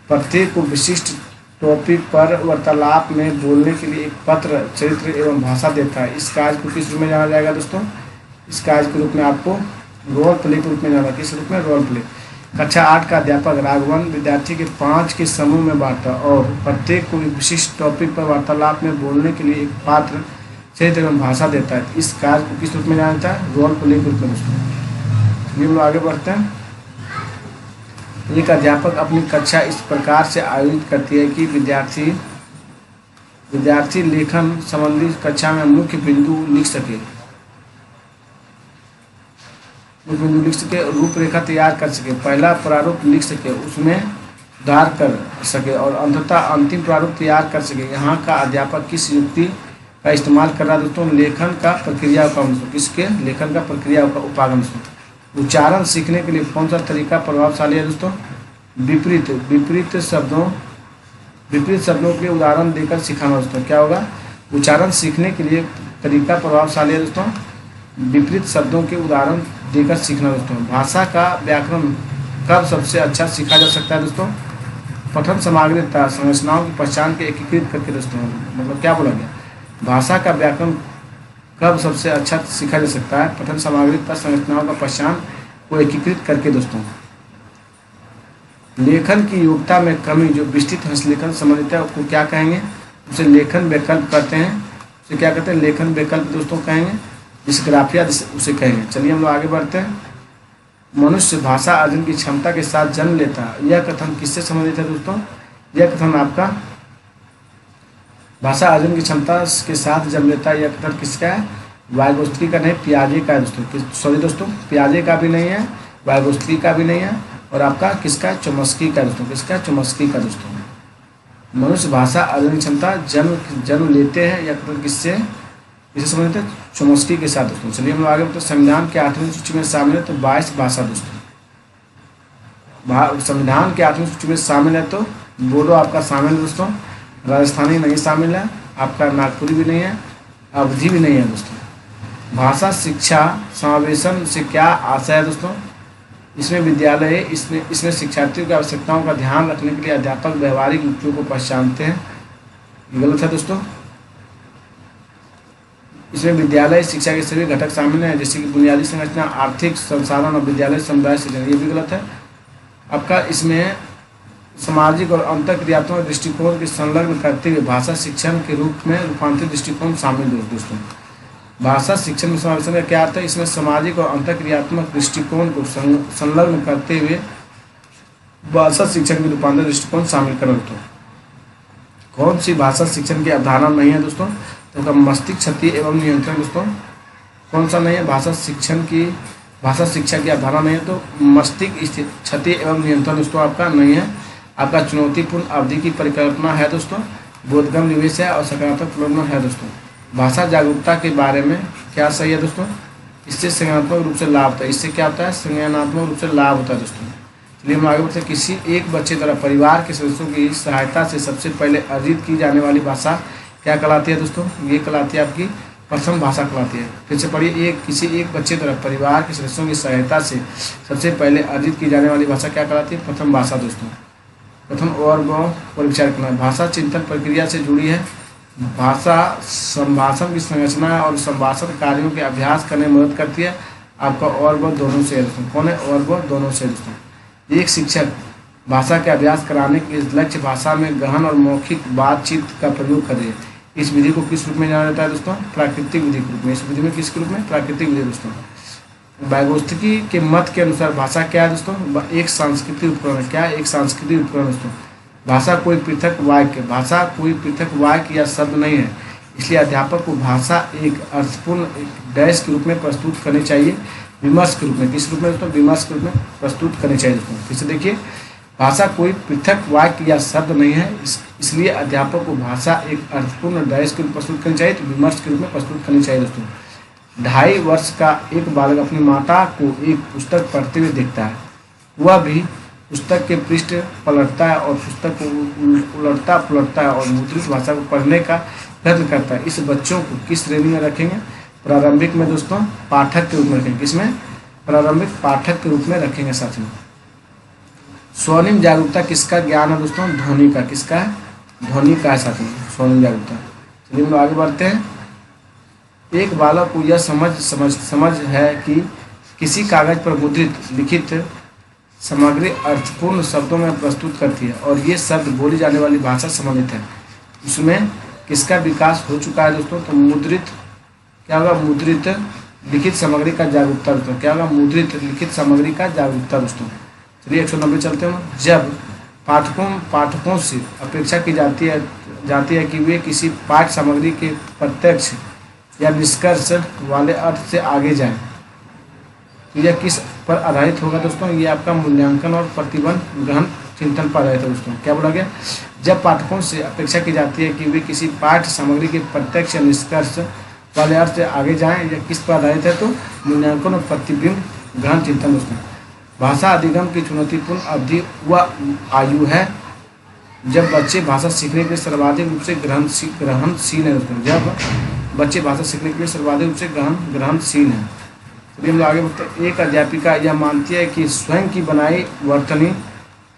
प्रत्येक को विशिष्ट टॉपिक पर वार्तालाप में बोलने के लिए एक पत्र, चरित्र एवं भाषा देता है। इस कार्य को किस रूप में जाना जाएगा दोस्तों? इस कार्य के रूप में आपको रोल प्ले के रूप में जाना। किस रूप में? Role play. कक्षा 8 का अध्यापक राघवन विद्यार्थी के 5 के समूह में बांटता और प्रत्येक को एक विशिष्ट टॉपिक पर वार्तालाप में बोलने के लिए एक पात्र, चरित्र एवं भाषा देता है। इस कार्य को किस रूप में जाना जाता है? रोल प्ले के रूप में। दोस्तों, ये लोग आगे बढ़ते हैं। एक अध्यापक अपनी कक्षा इस प्रकार से आयोजित करती है कि विद्यार्थी विद्यार्थी लेखन संबंधी कक्षा में मुख्य बिंदु लिख सके, रूपरेखा तैयार कर सके, पहला प्रारूप लिख सके, उसमें सुधार कर सके और अंततः अंतिम प्रारूप तैयार कर सके। यहाँ का अध्यापक किस युक्ति का इस्तेमाल कर रहा है दोस्तों? लेखन का प्रक्रिया उपागम। किसके? लेखन का प्रक्रिया उपागम। उच्चारण सीखने के लिए कौन सा तरीका प्रभावशाली है दोस्तों? विपरीत शब्दों के उदाहरण देकर सिखाना दोस्तों। क्या होगा? उच्चारण सीखने के लिए तरीका प्रभावशाली है दोस्तों, विपरीत शब्दों के उदाहरण देकर सीखना दोस्तों। भाषा का व्याकरण कब सबसे अच्छा सीखा जा सकता है दोस्तों? पठन सामग्री तथा संरचनाओं की पहचान के एकीकृत करके दोस्तों। मतलब क्या बोला गया? भाषा का व्याकरण कब सबसे अच्छा सीखा जा सकता है? पठन सामग्री तथा संरचनाओं का पहचान को एकीकृत करके दोस्तों। लेखन की योग्यता में कमी जो विस्तृत हस्तलेखन संबंधित है उसको क्या कहेंगे? उसे लेखन विकल्प कहते हैं। उसे क्या कहते हैं? लेखन विकल्प दोस्तों कहेंगे, डिस्ग्राफिया उसे कहेंगे। चलिए हम लोग आगे बढ़ते हैं। मनुष्य भाषा अर्जन की क्षमता के साथ जन्म लेता है, यह कथन किससे संबंधित है दोस्तों? यह कथन आपका भाषा अर्जन की क्षमता के साथ जन्म लेता है, यह कथन किसका है? वाइगोत्स्की का नहीं, पियाजे का है दोस्तों। सॉरी दोस्तों, पियाजे का भी नहीं है, वाइगोत्स्की का भी नहीं है, और आपका किसका है? चोम्स्की का दोस्तों। किसका? चोम्स्की का दोस्तों। मनुष्य भाषा अर्जन की क्षमता जन्म लेते हैं, यह कथन किससे संबंधित है? चोम्स्की के साथ दोस्तों। चलिए हम लोग आगे बढ़ते हैं। संविधान के 8वीं सूची में शामिल है तो 22 भाषा दोस्तों। संविधान के 8वीं सूची में शामिल है तो बोडो आपका शामिल है दोस्तों, राजस्थानी नहीं शामिल है, आपका नागपुरी भी नहीं है, अवधी भी नहीं है दोस्तों। भाषा शिक्षा समावेशन से क्या आशय है दोस्तों? इसमें विद्यालय इसमें शिक्षार्थियों की आवश्यकताओं का ध्यान रखने के लिए अध्यापक व्यवहारिक युक्तियों को पहचानते हैं, गलत है दोस्तों। इसमें विद्यालय शिक्षा के सभी घटक शामिल हैं, जैसे कि बुनियादी संरचना, आर्थिक संसाधन और विद्यालय समुदाय शिक्षण, ये भी गलत है आपका। इसमें सामाजिक और अंतःक्रियात्मक दृष्टिकोण के संलग्न करते हुए भाषा शिक्षण के रूप में रूपांतरित दृष्टिकोण शामिल है दोस्तों। भाषा शिक्षण में समावेशन का क्या अर्थ है? इसमें सामाजिक और अंतःक्रियात्मक दृष्टिकोण को संलग्न करते हुए भाषा शिक्षण के रूपांतरित दृष्टिकोण शामिल कर दोस्तों। कौन सी भाषा शिक्षण की अवधारणा नहीं है दोस्तों? तो मस्तिष्क क्षति एवं नियंत्रण दोस्तों। कौन सा नहीं है? भाषा शिक्षा की अवधारणा नहीं है तो मस्तिष्क क्षति एवं नियंत्रण दोस्तों आपका नहीं है। आपका चुनौतीपूर्ण अवधि की परिकल्पना है दोस्तों, बोधगम्य निवेश है और सकारात्मक पुनर्गमन है दोस्तों। भाषा जागरूकता के बारे में क्या सही है दोस्तों? इससे संज्ञानात्मक रूप से लाभ होता है। इससे क्या होता है? संज्ञानात्मक रूप से लाभ होता है दोस्तों। चलिए हम आगे बढ़ते हैं। किसी एक बच्चे द्वारा परिवार के सदस्यों की सहायता से सबसे पहले अर्जित की जाने वाली भाषा क्या कहलाती है दोस्तों? ये कहलाती है आपकी प्रथम भाषा कहलाती है। फिर से पढ़िए। किसी एक बच्चे द्वारा परिवार के सदस्यों की सहायता से सबसे पहले अर्जित की जाने वाली भाषा क्या कहलाती है? प्रथम भाषा दोस्तों। प्रथम और पर विचार करना। भाषा चिंतन प्रक्रिया से जुड़ी है। भाषा संभाषण की संरचना और संभाषण कार्यों के अभ्यास करने में मदद करती है। आपका और दोनों से दोस्तों। कौन है? और दोनों से दोस्तों। एक शिक्षक भाषा के अभ्यास कराने के लक्ष्य भाषा में गहन और मौखिक बातचीत का प्रयोग करे। इस विधि को किस रूप में जाना जाता है दोस्तों? प्राकृतिक विधि के रूप में। इस विधि में किस रूप में? प्राकृतिक विधि दोस्तों। वाइगोत्स्की के मत के अनुसार भाषा क्या है दोस्तों? एक सांस्कृतिक उपकरण है। क्या? एक सांस्कृतिक उपकरण दोस्तों। भाषा कोई पृथक वाक्य या शब्द नहीं है, इसलिए अध्यापक को भाषा एक अर्थपूर्ण डैश के रूप में प्रस्तुत करनी चाहिए, विमर्श के रूप में। किस रूप में दोस्तों? विमर्श के रूप में प्रस्तुत करनी चाहिए दोस्तों। फिर से देखिए, भाषा कोई पृथक वाक्य या शब्द नहीं है, इसलिए अध्यापक को भाषा एक अर्थपूर्ण डैश के रूप में प्रस्तुत करनी चाहिए, तो विमर्श के रूप में प्रस्तुत करनी चाहिए दोस्तों। 2.5 वर्ष का एक बालक अपनी माता को एक पुस्तक पढ़ते हुए देखता है, वह भी पुस्तक के पृष्ठ पलटता है और पुस्तक को उलटता पुलटता है और मुद्रित भाषा को पढ़ने का प्रयत्न करता है। इस बच्चों को किस श्रेणी में रखेंगे? प्रारंभिक में दोस्तों, पाठक के रूप में रखेंगे। किसमें? प्रारंभिक पाठक के रूप में रखेंगे साथ में। स्वर्णिम जागरूकता किसका ज्ञान है दोस्तों? ध्वनि का। किसका है? ध्वनि का है साथ में स्वर्णिम जागरूकता। चलिए हम लोग आगे बढ़ते हैं। एक बालक को यह समझ है कि किसी कागज पर मुद्रित लिखित सामग्री अर्थपूर्ण शब्दों में प्रस्तुत करती है और ये शब्द बोली जाने वाली भाषा संबंधित है। उसमें किसका विकास हो चुका है दोस्तों? तो मुद्रित क्या होगा? मुद्रित लिखित सामग्री का जागरूकता दोस्तों। क्या होगा? मुद्रित लिखित सामग्री का जागरूकता दोस्तों। चलिए 190 चलते हैं। जब पाठकों से अपेक्षा की जाती है जाती है कि वे किसी पाठ्य सामग्री के प्रत्यक्ष या निष्कर्ष वाले अर्थ से आगे जाएं। तो यह किस पर आधारित होगा दोस्तों? ये आपका मूल्यांकन और प्रतिबंध गहन चिंतन पर आधारित है दोस्तों। क्या बोला गया? जब पाठकों से अपेक्षा की जाती है कि वे किसी पाठ्य सामग्री के प्रत्यक्ष या निष्कर्ष वाले अर्थ से आगे जाएं, यह किस पर आधारित है? तो मूल्यांकन और प्रतिबिंब गहन चिंतन दोस्तों। भाषा अधिगम की चुनौतीपूर्ण अवधि वह आयु है जब बच्चे भाषा सीखने के लिए सर्वाधिक रूप से ग्रहणशील है दोस्तों। जब बच्चे भाषा सीखने के लिए सर्वाधिक रूप से ग्रहणशील हैं। चलिए हम लोग आगे बढ़ते हैं। एक अध्यापिका यह मानती है कि स्वयं की बनाई वर्तनी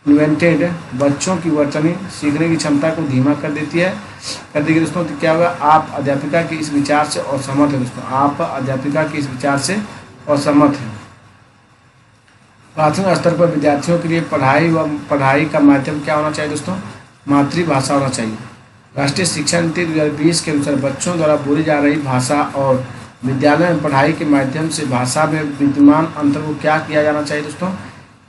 इन्वेंटेड बच्चों की वर्तनी सीखने की क्षमता को धीमा कर देगी दोस्तों। तो क्या होगा? आप अध्यापिका के इस विचार से असहमत है दोस्तों। आप अध्यापिका के इस विचार से असहमत हैं। प्राथमिक स्तर पर विद्यार्थियों के लिए पढ़ाई का माध्यम क्या होना चाहिए दोस्तों? मातृभाषा होना चाहिए। राष्ट्रीय शिक्षा नीति 2020 के अनुसार बच्चों द्वारा बोली जा रही भाषा और विद्यालय में पढ़ाई के माध्यम से भाषा में विद्यमान अंतर को क्या किया जाना चाहिए दोस्तों?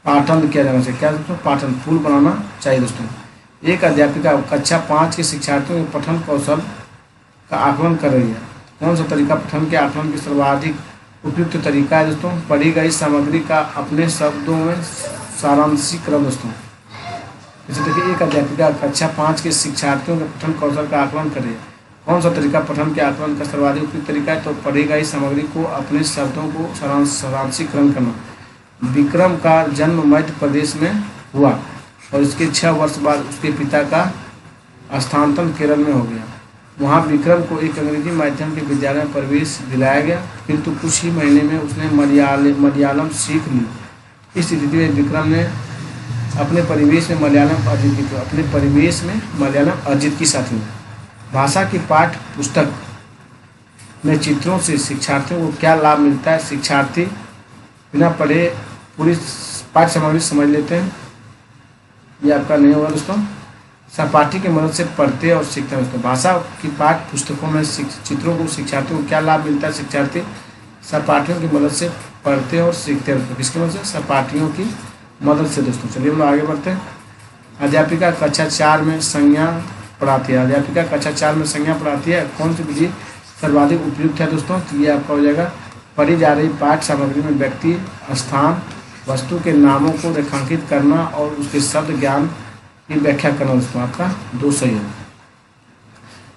पाठन किया जाना चाहिए। क्या दोस्तों? पाठन फूल बनाना चाहिए दोस्तों। एक अध्यापिका कक्षा 5 के शिक्षार्थियों के पठन कौशल का आकलन कर रही है। कौन सा तरीका पठन के आकलन की सर्वाधिक उपयुक्त तरीका है दोस्तों? पढ़ी गई सामग्री का अपने शब्दों में सारांशीकरण दोस्तों। जैसे देखिए, एक अध्यापिका कक्षा 5 के शिक्षार्थियों के पठन कौशल का आकलन कर रही है। कौन सा तरीका पठन के आकलन का सर्वाधिक उपयुक्त तरीका है? तो पढ़ी गई सामग्री को अपने शब्दों को सारांशीकरण करना। विक्रम का जन्म मध्य प्रदेश में हुआ और इसके 6 वर्ष बाद उसके पिता का स्थानांतरण केरल में हो गया। वहाँ विक्रम को एक अंग्रेजी माध्यम के विद्यालय में प्रवेश दिलाया गया, किंतु कुछ ही महीने में उसने मलयालम सीख ली। इस स्थिति में विक्रम ने अपने परिवेश में मलयालम अर्जित की साथ में भाषा की पाठ्य पुस्तक में चित्रों से शिक्षार्थियों को क्या लाभ मिलता है? शिक्षार्थी बिना पढ़े पूरी पाठ्य सामग्री समझ लेते हैं। ये आपका नहीं होगा दोस्तों। सहपाठी की मदद से पढ़ते और सीखते हैं दोस्तों। भाषा की पाठ्य पुस्तकों में चित्रों को शिक्षार्थियों को क्या लाभ मिलता है? शिक्षार्थी सहपाठियों की मदद से पढ़ते और सीखते हैं दोस्तों। किसकी मदद से? सहपाठियों की मदद से दोस्तों। चलिए हम लोग आगे बढ़ते हैं। अध्यापिका कक्षा 4 में संज्ञा पढ़ाती है। अध्यापिका कक्षा 4 में संज्ञा पढ़ाती है। कौन सी विधि सर्वाधिक उपयुक्त है दोस्तों? तो ये आपका हो जाएगा पढ़ी जा रही पाठ्य सामग्री में व्यक्ति, स्थान, वस्तु के नामों को रेखांकित करना और उसके शब्द ज्ञान की व्याख्या करना दोस्तों। आपका 2 सही है।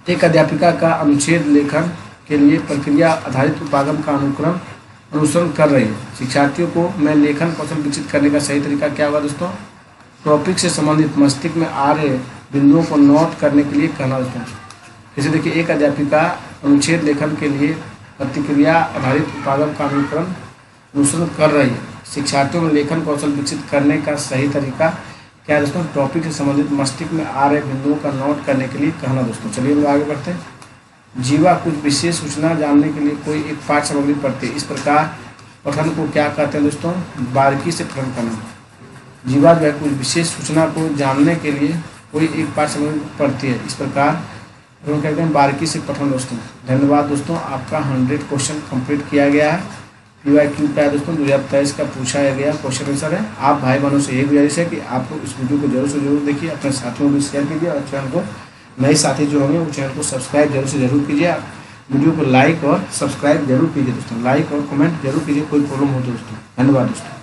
एक अध्यापिका का अनुच्छेद लेखन के लिए प्रक्रिया आधारित उपागम का अनुसरण कर रही है। शिक्षार्थियों को मैं लेखन कौशल विकसित करने का सही तरीका क्या होगा दोस्तों? टॉपिक से संबंधित मस्तिष्क में आ रहे बिंदुओं को नोट करने के लिए कहना दोस्तों। जैसे देखिए, एक अध्यापिका अनुच्छेद लेखन के लिए प्रतिक्रिया आधारित उपागम का अनुसरण कर रही है। शिक्षार्थियों में लेखन कौशल विकसित करने का सही तरीका क्या है दोस्तों? टॉपिक से संबंधित मस्तिष्क में आ रहे बिंदुओं का नोट करने के लिए कहना दोस्तों। चलिए हम आगे बढ़ते हैं। जीवा कुछ विशेष सूचना जानने के लिए कोई एक पाठ्य सामग्री पढ़ती है। इस प्रकार पठन को क्या कहते हैं दोस्तों? बारीकी से पठन करना। जीवा जो है कुछ विशेष सूचना को जानने के लिए कोई एक पाठ्य सामग्री पढ़ती है। इस प्रकार हम कहते हैं बारीकी से पठन दोस्तों। धन्यवाद दोस्तों, आपका 100 क्वेश्चन कंप्लीट किया गया है। PYQ का है दोस्तों, 2023 का पूछा गया क्वेश्चन आंसर है। आप भाई बहनों से यही गुजारिश है कि आप लोग इस वीडियो को जरूर से जरूर देखिए, अपने साथियों को भी शेयर कीजिए और चैनल को, नए साथी जो होंगे वो चैनल को सब्सक्राइब जरूर से जरूर कीजिए। वीडियो को लाइक और सब्सक्राइब जरूर कीजिए दोस्तों। लाइक और कमेंट जरूर कीजिए, कोई प्रॉब्लम हो तो दोस्तों। धन्यवाद दोस्तों।